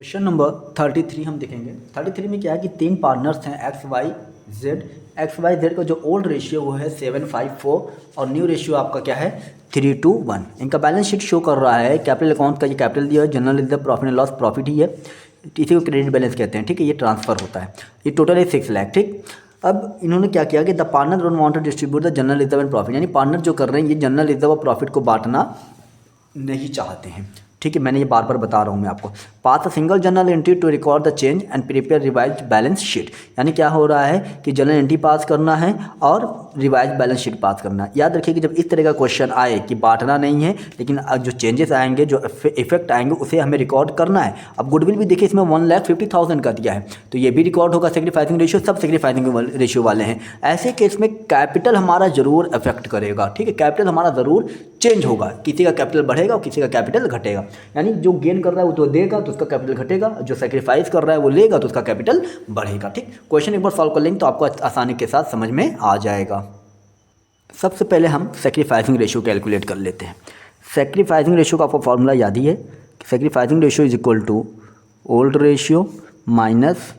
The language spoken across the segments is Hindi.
क्वेश्चन नंबर 33 हम देखेंगे। 33 में क्या है कि तीन पार्टनर्स हैं एक्स वाई जेड का जो ओल्ड रेशियो वो है 7:5:4 और न्यू रेशियो आपका क्या है 3:1। इनका बैलेंस शीट शो कर रहा है कैपिटल अकाउंट का, ये कैपिटल दिया है, general reserve profit and loss profit ही है, इसी को क्रेडिट बैलेंस कहते हैं। ठीक है, ये ट्रांसफर होता है, ये टोटल है 6 लाख। ठीक, अब इन्होंने क्या किया कि the partner don't want to distribute the general reserve and profit, यानी पार्टनर जो कर रहे हैं ये जनरल रिजर्व और प्रॉफिट को बांटना नहीं चाहते हैं। ठीक है, मैंने ये बार बार बता रहा हूँ मैं आपको। Pass a single journal entry to record the change and prepare revise balance sheet, यानी क्या हो रहा है कि जर्नल एंट्री पास करना है और रिवाइज बैलेंस शीट पास करना है। याद रखिए कि जब इस तरह का क्वेश्चन आए कि बांटना नहीं है लेकिन जो चेंजेस आएंगे, जो इफेक्ट आएंगे उसे हमें रिकॉर्ड करना है। अब गुडविल भी देखिए इसमें 1,50,000 का दिया है तो ये भी रिकॉर्ड होगा। सेक्रीफाइसिंग रेशियो सब सेक्रीफाइसिंग रेशियो वाले हैं। ऐसे केस में कैपिटल हमारा जरूर अफेक्ट करेगा। ठीक है, कैपिटल हमारा ज़रूर चेंज होगा, किसी का कैपिटल बढ़ेगा और किसी का कैपिटल घटेगा। यानी जो गेन कर रहा है वो तो देगा तो उसका कैपिटल घटेगा, जो सेक्रीफाइस कर रहा है वो लेगा तो उसका कैपिटल बढ़ेगा। ठीक, क्वेश्चन एक बार सॉल्व कर लेंगे तो आपको आसानी के साथ समझ में आ जाएगा। सबसे पहले हम सेक्रीफाइसिंग रेशियो कैलकुलेट कर लेते हैं। सेक्रीफाइसिंग रेशियो का आपको फॉर्मूला याद ही है, sacrificing ratio is equal to old ratio minus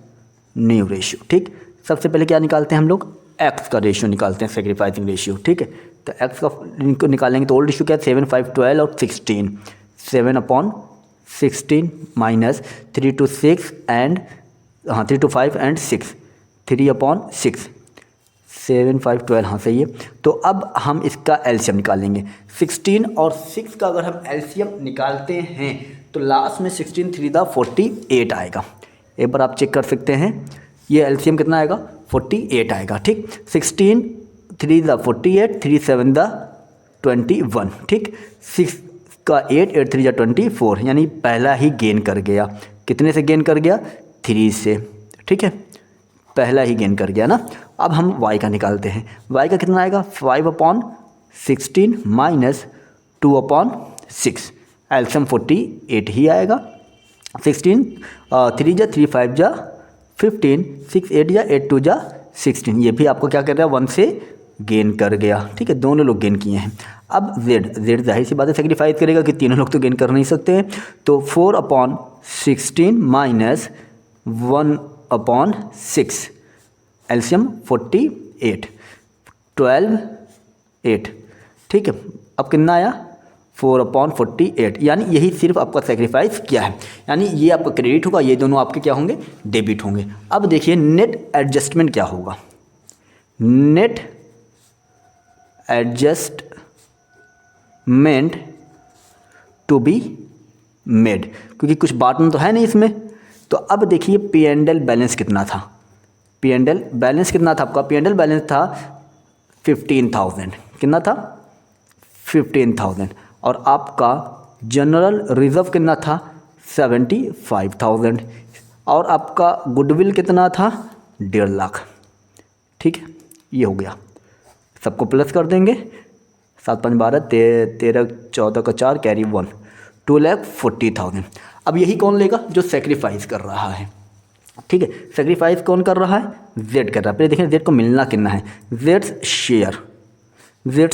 new ratio. ठीक, सबसे पहले क्या निकालते हैं हम लोग, एक्स का रेशियो निकालते हैं, सेक्रीफाइसिंग रेशियो। ठीक है, तो एक्स का इनको निकालेंगे तो ओल्ड रेशियो क्या है 7, 5, 12 और 16, 7/16 minus 3 to 6 and 3 to 5 and 6, 3/6, 7, 5, 12, हाँ सही है। तो अब हम इसका एलसीएम निकालेंगे। 16 और 6 का अगर हम एलसीएम निकालते हैं तो लास्ट में 16 3 दा 48 आएगा। एक बार आप चेक कर सकते हैं, ये एलसीएम कितना आएगा 48 आएगा। ठीक, 16 3 दा 48, 3 7 दा 21। ठीक, 6 का 8, 8 3 जा 24, यानी पहला ही गेन कर गया। कितने से गेन कर गया 3 से। ठीक है, पहला ही गेन कर गया ना। अब हम y का निकालते हैं। y का कितना आएगा 5/16 माइनस 2/6, एल्सियम 48 ही आएगा। 16 3 जा 3 5 जा 15, 6 8 जा 8 2 जा 16, ये भी आपको क्या कर रहा है 1 से गेन कर गया। ठीक है, दोनों लोग गेन किए हैं। अब z जाहिर सी बात है सेक्रीफाइस करेगा कि तीनों लोग तो गेन कर नहीं सकते हैं, तो 4/16 माइनस 1/6, एलसीएम 48, 12 8। ठीक है, अब कितना आया 4/48, यानी यही सिर्फ आपका सेक्रीफाइस किया है, यानी ये आपका क्रेडिट होगा, ये दोनों आपके क्या होंगे डेबिट होंगे। अब देखिए नेट एडजस्टमेंट क्या होगा, net adjustment to be made, क्योंकि कुछ बाटन तो है नहीं इसमें। तो अब देखिए पी एंड एल बैलेंस कितना था, पी एंड एल बैलेंस कितना था आपका, पी एंड एल बैलेंस था 15,000, कितना था 15,000, और आपका जनरल रिजर्व कितना था 75,000, और आपका गुडविल कितना था 1.5 लाख। ठीक है, ये हो गया, सबको प्लस कर देंगे, 7 5 12 13 14 का 4 कैरी 1, 2,40,000। अब यही कौन लेगा, जो सेक्रीफाइस कर रहा है। ठीक है, सेक्रीफाइस कौन कर रहा है, जेड कर रहा है। पहले देखें जेड को मिलना कितना है, जेड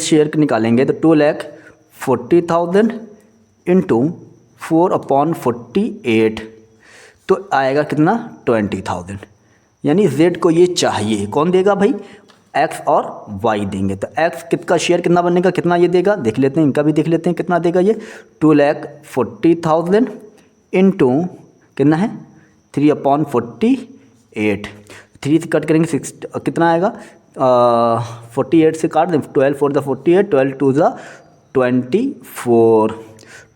शेयर निकालेंगे तो 2,40,000 इंटू 4/48 तो आएगा कितना 20,000, यानी जेड को ये चाहिए। कौन देगा भाई, एक्स और वाई देंगे। तो एक्स कितना शेयर कितना बनेगा, कितना ये देगा देख लेते हैं, इनका भी देख लेते हैं कितना देगा ये 2,40,000 इंटू कितना है 3/48, 3 से कट करेंगे 6 कितना आएगा 48 से काट दें 12 4 48, 12 2 24,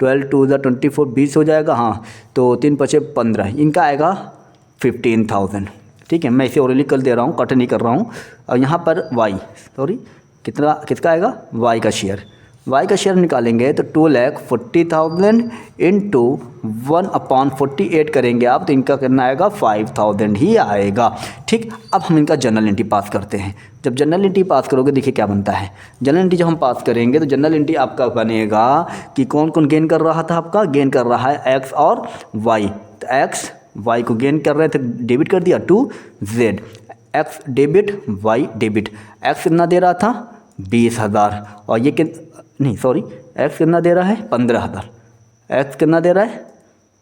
12 2 24 20 हो जाएगा। हाँ, तो 3 5 15, इनका आएगा 15,000। ठीक है, मैं इसे ओरली कर दे रहा हूँ, कट नहीं कर रहा हूँ। और यहाँ पर वाई कितना किसका आएगा वाई का शेयर निकालेंगे तो 2,40,000 इंटू 1/48 करेंगे आप तो इनका कितना आएगा 5,000 ही आएगा। ठीक, अब हम इनका जनरल एंट्री पास करते हैं। जब जनरल एंट्री पास करोगे देखिए क्या बनता है, जनरल एंट्री जब हम पास करेंगे तो जनरल एंट्री आपका बनेगा कि कौन कौन गेन कर रहा था, आपका गेन कर रहा है एक्स और वाई। तो एक्स वाई को गेन कर रहे थे, डेबिट कर दिया to z, x debit y debit. X कितना दे रहा था 20,000 और ये एक्स कितना दे रहा है 15,000, एक्स कितना दे रहा है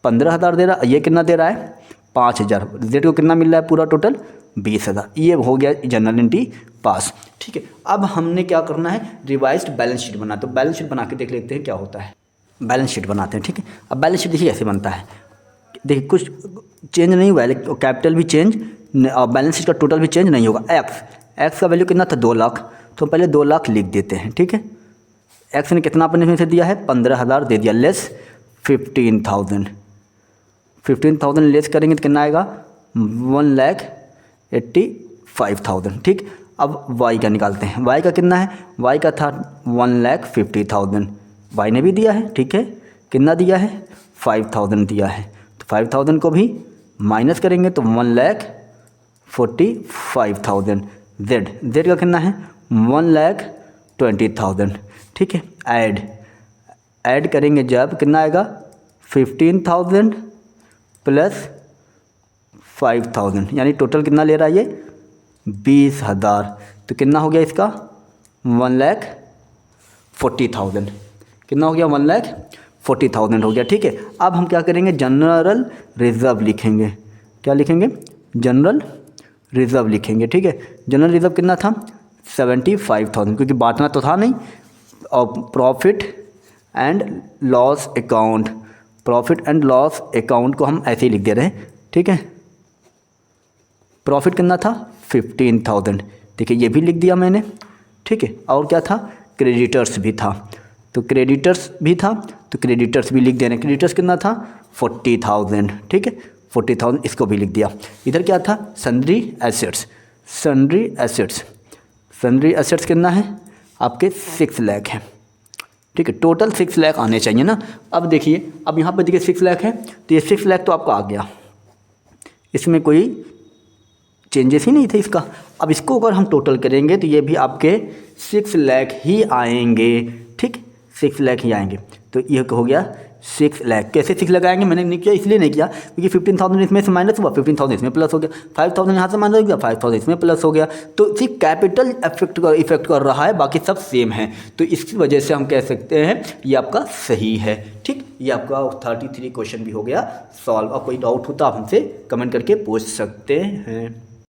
15,000 दे रहा है, ये कितना दे रहा है 5,000। जेड को कितना मिल रहा है पूरा टोटल 20,000। ये हो गया जनरल एंट्री पास। ठीक है, अब हमने क्या करना है, रिवाइज्ड बैलेंस शीट बना। तो बैलेंस शीट बना के देख लेते हैं क्या होता है। बैलेंस शीट बनाते हैं। ठीक है, अब बैलेंस शीट देखिए कैसे बनता है। देखिए कुछ चेंज नहीं हुआ है, कैपिटल भी चेंज और बैलेंस शीट का टोटल भी चेंज नहीं होगा। एक्स का वैल्यू कितना था 2 लाख, तो पहले 2 लाख लिख देते हैं। ठीक है, एक्स ने कितना अपने में से दिया है 15,000 दे दिया, लेस 15,000 लेस करेंगे तो कितना आएगा 1,85,000। ठीक, अब वाई का निकालते हैं। वाई का कितना है, वाई का था 1,50,000, वाई ने भी दिया है। ठीक है, कितना दिया है 5,000 दिया है, तो 5,000 को भी माइनस करेंगे तो 1,45,000। जेड का कितना है 1,20,000। ठीक है, ऐड करेंगे जब कितना आएगा 15,000 प्लस 5,000, यानी टोटल कितना ले रहा है ये 20,000। तो कितना हो गया इसका 1,40,000। कितना हो गया 1,40,000 हो गया। ठीक है, अब हम क्या करेंगे, जनरल रिजर्व लिखेंगे। क्या लिखेंगे, जनरल रिजर्व लिखेंगे। ठीक है, जनरल रिजर्व कितना था 75,000, क्योंकि बांटना तो था नहीं। और profit and loss account, profit and loss account को हम ऐसे ही लिख दे रहे हैं। ठीक है, प्रॉफिट कितना था 15,000, देखिए ये भी लिख दिया मैंने। ठीक है, और क्या था, क्रेडिटर्स भी था, तो क्रेडिटर्स भी था, तो क्रेडिटर्स भी लिख दे रहे हैं। क्रेडिटर्स कितना था 40,000। ठीक है, 40,000 इसको भी लिख दिया। इधर क्या था, सन्ड्री एसेट्स। सन्ड्री एसेट्स कितना है आपके 6 लाख है। ठीक है, टोटल 6 लाख आने चाहिए ना। अब देखिए, अब यहाँ पर देखिए 6 लाख है, तो ये 6 लाख तो आपका आ गया, इसमें कोई चेंजेस ही नहीं थे इसका। अब इसको अगर हम टोटल करेंगे तो ये भी आपके 6 लाख ही आएंगे। ठीक, 6 लाख ही आएंगे। तो ये हो गया 6 लाख। कैसे 6 लाख आएंगे, मैंने नहीं किया, इसलिए नहीं किया क्योंकि 15,000 इसमें से माइनस हुआ, 15,000 इसमें प्लस हो गया, 5,000 यहाँ से माइनस हो गया, 5,000 इसमें प्लस हो गया। तो सिर्फ कैपिटल इफेक्ट कर रहा है, बाकी सब सेम है। तो इसकी वजह से हम कह सकते हैं ये आपका सही है। ठीक, ये आपका 33 क्वेश्चन भी हो गया सॉल्व। और कोई डाउट हो तो आप हमसे कमेंट करके पूछ सकते हैं।